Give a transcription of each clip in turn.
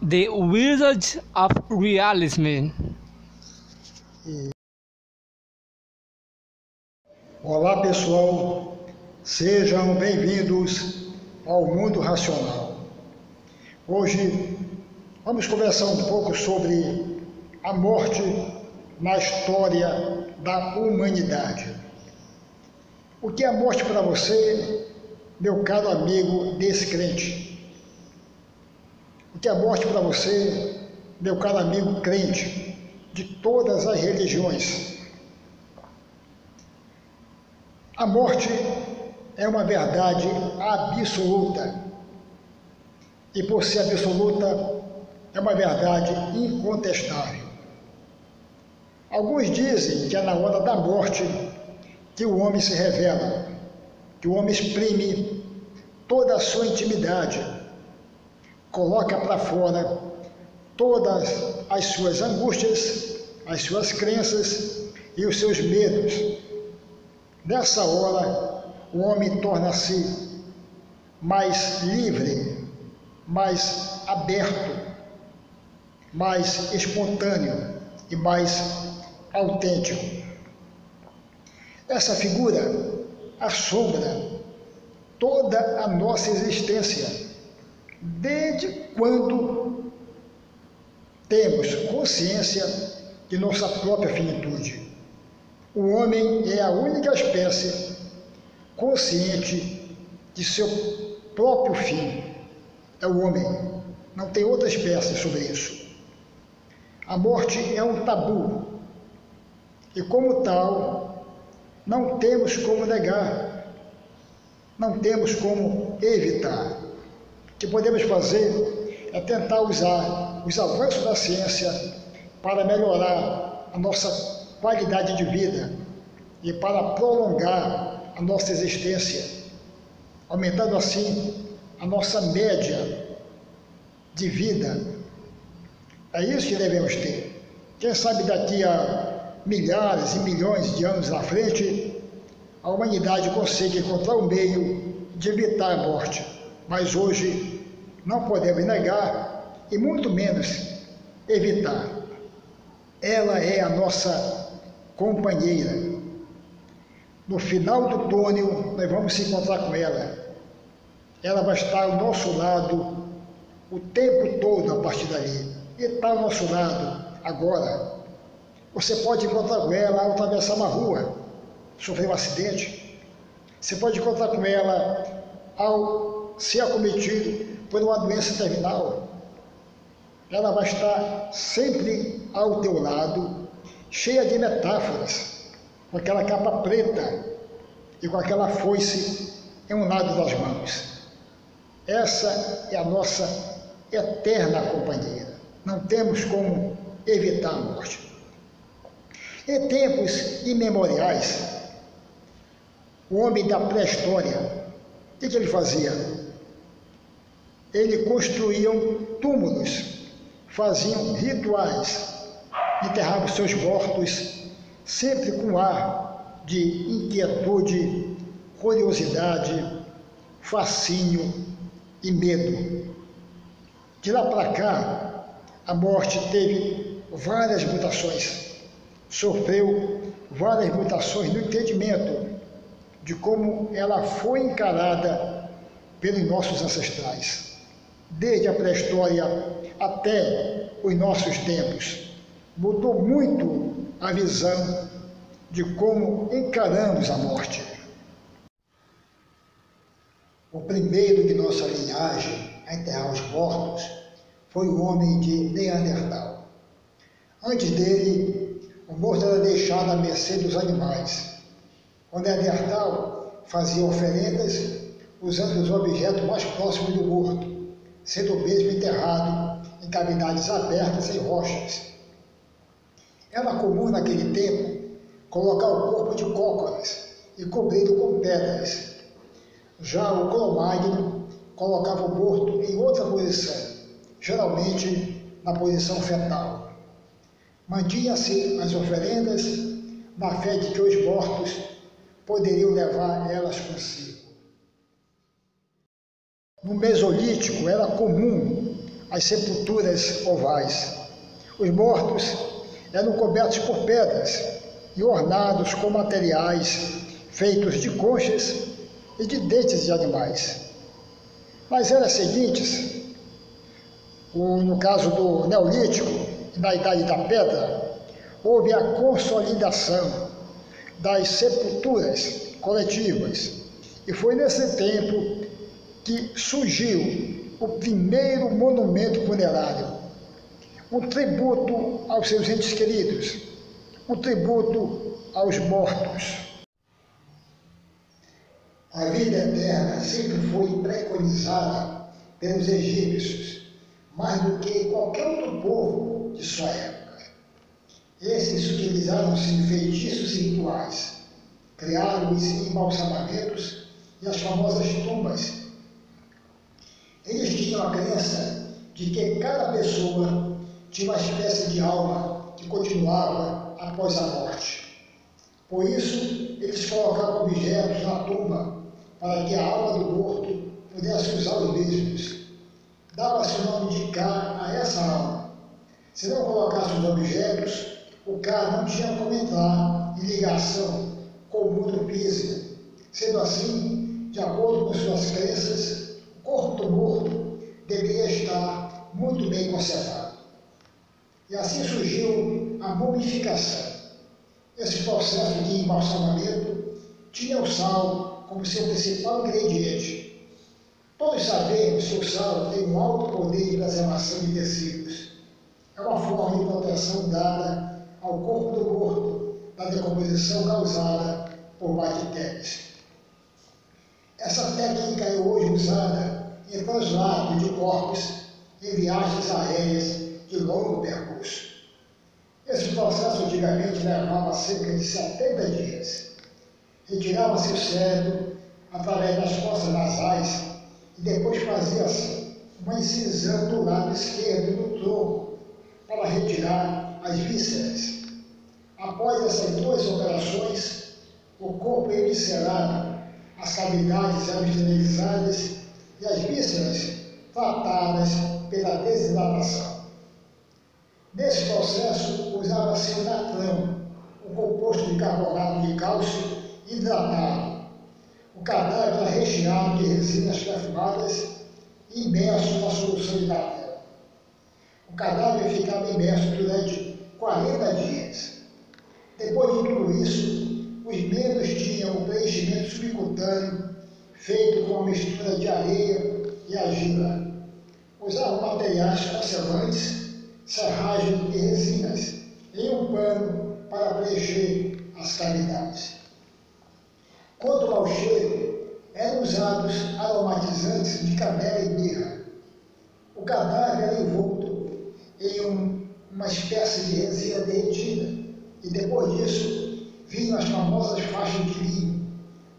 The Wizards of Realism. Olá pessoal, sejam bem-vindos ao Mundo Racional. Hoje vamos conversar um pouco sobre a morte na história da humanidade. O que é a morte para você, meu caro amigo descrente? O que é a morte para você, meu caro amigo crente, de todas as religiões? A morte é uma verdade absoluta. E por ser absoluta, é uma verdade incontestável. Alguns dizem que é na hora da morte que o homem se revela, que o homem exprime toda a sua intimidade, coloca para fora todas as suas angústias, as suas crenças e os seus medos. Nessa hora, o homem torna-se mais livre, mais aberto, mais espontâneo e mais autêntico. Essa figura assombra toda a nossa existência, desde quando temos consciência de nossa própria finitude. O homem é a única espécie consciente de seu próprio fim. É o homem, não tem outra espécie sobre isso. A morte é um tabu e, como tal, não temos como negar, não temos como evitar. O que podemos fazer é tentar usar os avanços da ciência para melhorar a nossa qualidade de vida e para prolongar a nossa existência, aumentando assim a nossa média de vida. É isso que devemos ter. Quem sabe daqui a milhares e milhões de anos na frente, a humanidade consiga encontrar um meio de evitar a morte. Mas hoje não podemos negar e muito menos evitar. Ela é a nossa companheira. No final do túnel, nós vamos se encontrar com ela. Ela vai estar ao nosso lado o tempo todo a partir dali. E está ao nosso lado agora. Você pode encontrar com ela ao atravessar uma rua, sofrer um acidente. Você pode encontrar com ela ao ser acometido por uma doença terminal. Ela vai estar sempre ao teu lado, cheia de metáforas, com aquela capa preta e com aquela foice em um lado das mãos. Essa é a nossa eterna companheira. Não temos como evitar a morte. Em tempos imemoriais, o homem da pré-história, o que ele fazia? Ele construíam túmulos, faziam rituais, enterravam seus mortos, sempre com ar de inquietude, curiosidade, fascínio e medo. De lá para cá, a morte teve várias mutações, sofreu várias mutações no entendimento de como ela foi encarada pelos nossos ancestrais. Desde a pré-história até os nossos tempos, mudou muito a visão de como encaramos a morte. O primeiro de nossa linhagem a enterrar os mortos foi o homem de Neandertal. Antes dele, o morto era deixado à mercê dos animais. O Neandertal fazia oferendas usando os objetos mais próximos do morto, sendo o mesmo enterrado em cavidades abertas em rochas. Era comum naquele tempo colocar o corpo de cócoras e cobri-lo com pedras. Já o Cro-Magnon colocava o morto em outra posição, geralmente na posição fetal. Mantinha-se as oferendas na fé de que os mortos poderiam levar elas consigo. No Mesolítico era comum as sepulturas ovais. Os mortos eram cobertos por pedras e ornados com materiais feitos de conchas e de dentes de animais. Nas eras seguintes, no caso do Neolítico e na Idade da Pedra, houve a consolidação das sepulturas coletivas e foi nesse tempo que surgiu o primeiro monumento funerário, um tributo aos seus entes queridos, um tributo aos mortos. A vida eterna sempre foi preconizada pelos egípcios, mais do que qualquer outro povo de sua época. Esses utilizaram-se de feitiços e rituais, criaram os embalsamamentos e as famosas tumbas. Eles tinham a crença de que cada pessoa tinha uma espécie de alma que continuava após a morte. Por isso, eles colocavam objetos na tumba para que a alma do morto pudesse usar os mesmos. Dava-se o nome de Ka a essa alma. Se não colocasse os objetos, o Ka não tinha como entrar em ligação com o mundo físico. Sendo assim, de acordo com suas crenças, o corpo do morto deveria estar muito bem conservado. E assim surgiu a mumificação. Esse processo de embalsamamento tinha o sal como seu principal ingrediente. Todos sabemos que o sal tem um alto poder de preservação de tecidos. É uma forma de proteção dada ao corpo do morto da decomposição causada por bactérias. Essa técnica é hoje usada em translado de corpos em viagens aéreas de longo percurso. Esse processo antigamente levava cerca de 70 dias. Retirava-se o cérebro através das fossas nasais e depois fazia-se uma incisão do lado esquerdo do tronco para retirar as vísceras. Após essas duas operações, o corpo é eviscerado, as cavidades eram esterilizadas e as vísceras tratadas pela desidratação. Nesse processo, usava-se o natrão, um composto de carbonato de cálcio hidratado. O cadáver era recheado de resinas perfumadas e imerso na solução de natrão. O cadáver ficava imerso durante 40 dias. Depois de tudo isso, os membros tinham o preenchimento subcutâneo feito com uma mistura de areia e argila. Usavam materiais conservantes, serragem de resinas, em um pano para preencher as cavidades. Quanto ao cheiro, eram usados aromatizantes de canela e mirra. O cadáver era envolto em uma espécie de resina derretida e depois disso vinham as famosas faixas de linho,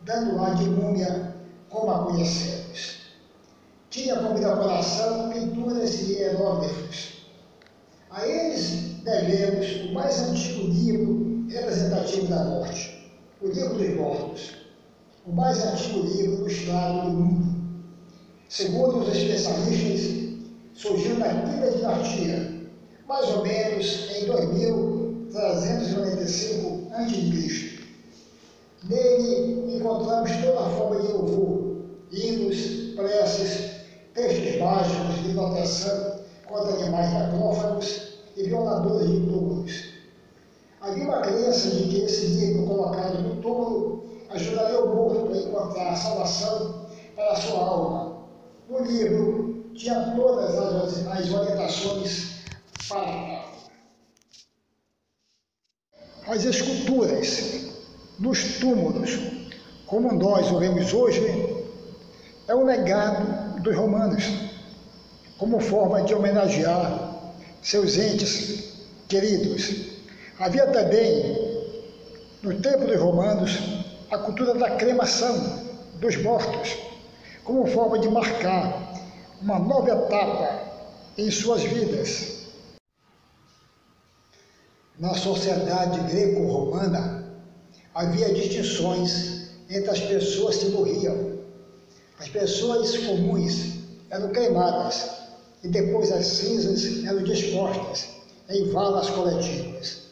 dando ar de múmia como a conhecemos. Tinha como decoração pinturas e hieróglifos. A eles devemos o mais antigo livro representativo da morte, o Livro dos Mortos, o mais antigo livro ilustrado do mundo. Segundo os especialistas, surgiu na quinta dinastia, mais ou menos em 2395 a.C. Nele encontramos toda a forma de louvor, hinos, preces, textos mágicos de proteção contra animais necrófagos e violadores de túmulos. Havia uma crença de que esse livro colocado no túmulo ajudaria o morto a encontrar a salvação para a sua alma. No livro tinha todas as orientações para tal. As esculturas nos túmulos, como nós o vemos hoje, é um legado dos romanos, como forma de homenagear seus entes queridos. Havia também, no tempo dos romanos, a cultura da cremação dos mortos, como forma de marcar uma nova etapa em suas vidas. Na sociedade greco-romana, havia distinções entre as pessoas que morriam. As pessoas comuns eram queimadas e depois as cinzas eram dispostas em valas coletivas.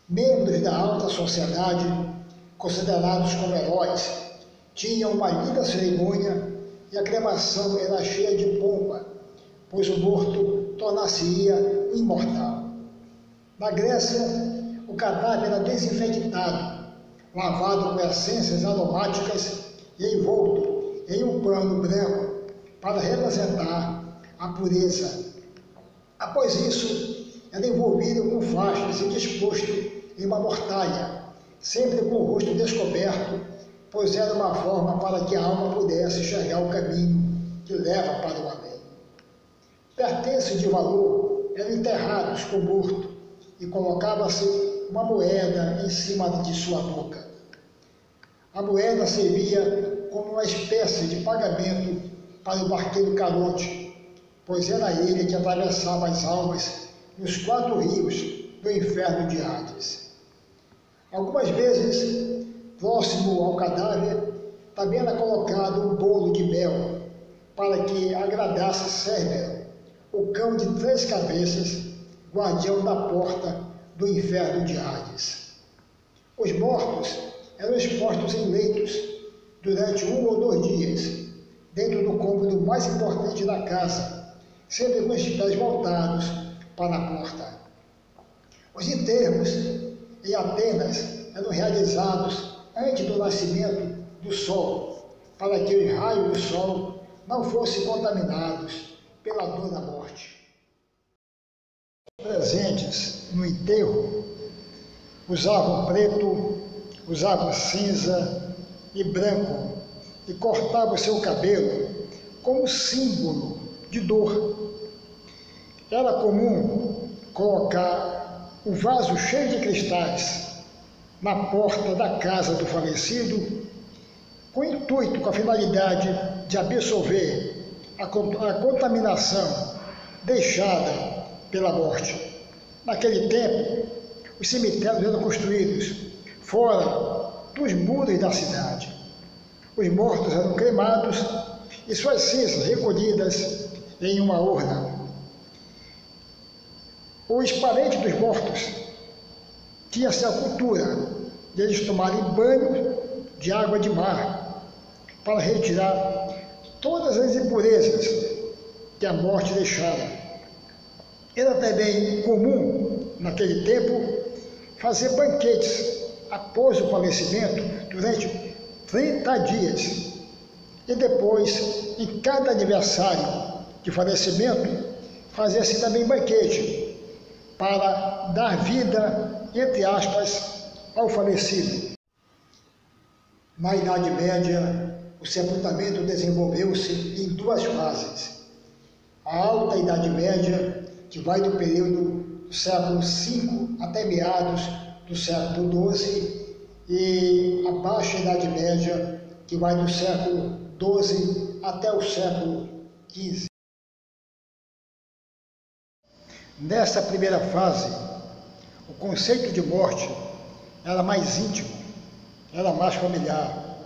Membros da alta sociedade, considerados como heróis, tinham uma linda cerimônia e a cremação era cheia de pompa, pois o morto tornar-se-ia imortal. Na Grécia, o cadáver era desinfectado, lavado com essências aromáticas e envolto em um pano branco para representar a pureza. Após isso, era envolvido com faixas e disposto em uma mortalha, sempre com o rosto descoberto, pois era uma forma para que a alma pudesse enxergar o caminho que leva para o além. Pertences de valor eram enterrados com o morto e colocava-se uma moeda em cima de sua boca. A moeda servia como uma espécie de pagamento para o barqueiro Caronte, pois era ele que atravessava as almas nos 4 rios do inferno de Hades. Algumas vezes, próximo ao cadáver, também era colocado um bolo de mel, para que agradasse Cérbero, o cão de 3 cabeças, guardião da porta do inferno de Hades. Os mortos eram expostos em leitos durante 1 ou 2 dias, dentro do cômodo mais importante da casa, sempre com os pés voltados para a porta. Os enterros em Atenas eram realizados antes do nascimento do sol, para que os raios do sol não fossem contaminados pela dor da morte. Presentes no enterro usavam preto, usavam cinza e branco e cortavam seu cabelo como símbolo de dor. Era comum colocar um vaso cheio de cristais na porta da casa do falecido, com o intuito, com a finalidade de absorver a contaminação deixada pela morte. Naquele tempo, os cemitérios eram construídos fora dos muros da cidade. Os mortos eram cremados e suas cinzas recolhidas em uma urna. Os parentes dos mortos tinham-se a cultura de eles tomarem banho de água de mar para retirar todas as impurezas que a morte deixara. Era também comum, naquele tempo, fazer banquetes após o falecimento durante 30 dias. E depois, em cada aniversário de falecimento, fazia-se também banquete para dar vida, entre aspas, ao falecido. Na Idade Média, o sepultamento desenvolveu-se em 2 fases. A Alta Idade Média, que vai do período do século V até meados do século XII, e a Baixa Idade Média, que vai do século XII até o século XV. Nessa primeira fase, o conceito de morte era mais íntimo, era mais familiar,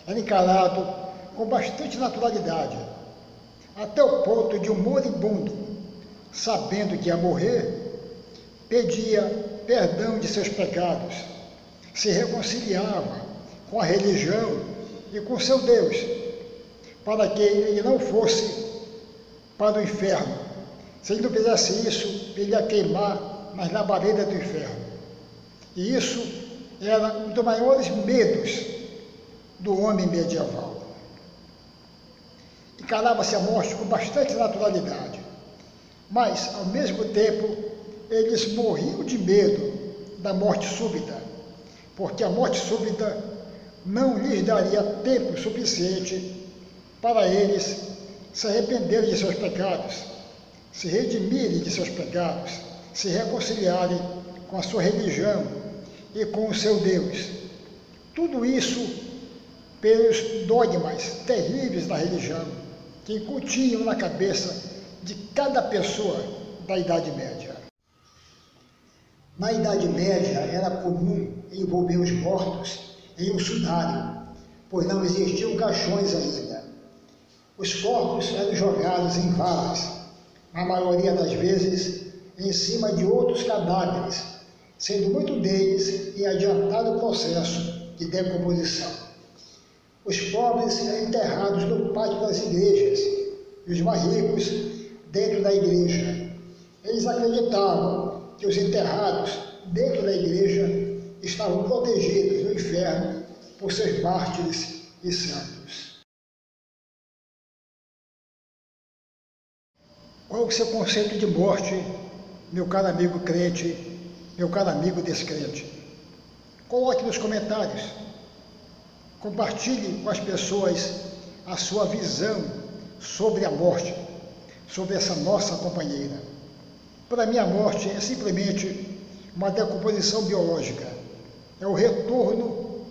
era encarado com bastante naturalidade, até o ponto de um moribundo, sabendo que ia morrer, pedia perdão de seus pecados, se reconciliava com a religião e com seu Deus, para que ele não fosse para o inferno. Se ele não fizesse isso, ele ia queimar nas labaredas do inferno. E isso era um dos maiores medos do homem medieval. Encarava-se a morte com bastante naturalidade, mas, ao mesmo tempo, eles morriam de medo da morte súbita, porque a morte súbita não lhes daria tempo suficiente para eles se arrependerem de seus pecados, se redimirem de seus pecados, se reconciliarem com a sua religião e com o seu Deus. Tudo isso pelos dogmas terríveis da religião que incutiam na cabeça de cada pessoa da Idade Média. Na Idade Média era comum envolver os mortos em um sudário, pois não existiam caixões ainda. Os corpos eram jogados em valas, a maioria das vezes em cima de outros cadáveres, sendo muito deles em adiantado processo de decomposição. Os pobres enterrados no pátio das igrejas e os mais ricos dentro da igreja. Eles acreditavam que os enterrados dentro da igreja estavam protegidos do inferno por seus mártires e santos. Qual é o seu conceito de morte, meu caro amigo crente, meu caro amigo descrente? Coloque nos comentários. Compartilhe com as pessoas a sua visão sobre a morte, sobre essa nossa companheira. Para mim, a morte é simplesmente uma decomposição biológica. É o retorno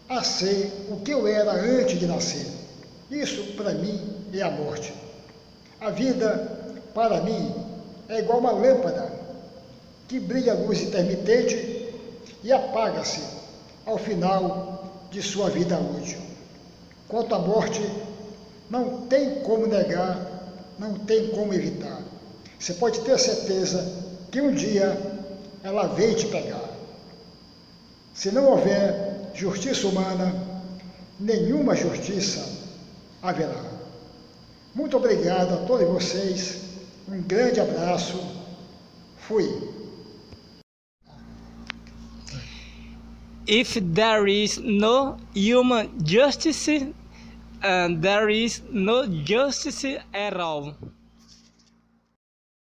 a ser o que eu era antes de nascer. Isso, para mim, é a morte. A vida, para mim, é igual uma lâmpada que brilha a luz intermitente e apaga-se ao final de sua vida útil. Quanto à morte, não tem como negar, não tem como evitar. Você pode ter certeza que um dia ela vem te pegar. Se não houver justiça humana, nenhuma justiça haverá. Muito obrigado a todos vocês, um grande abraço, fui. If there is no human justice, there is no justice at all.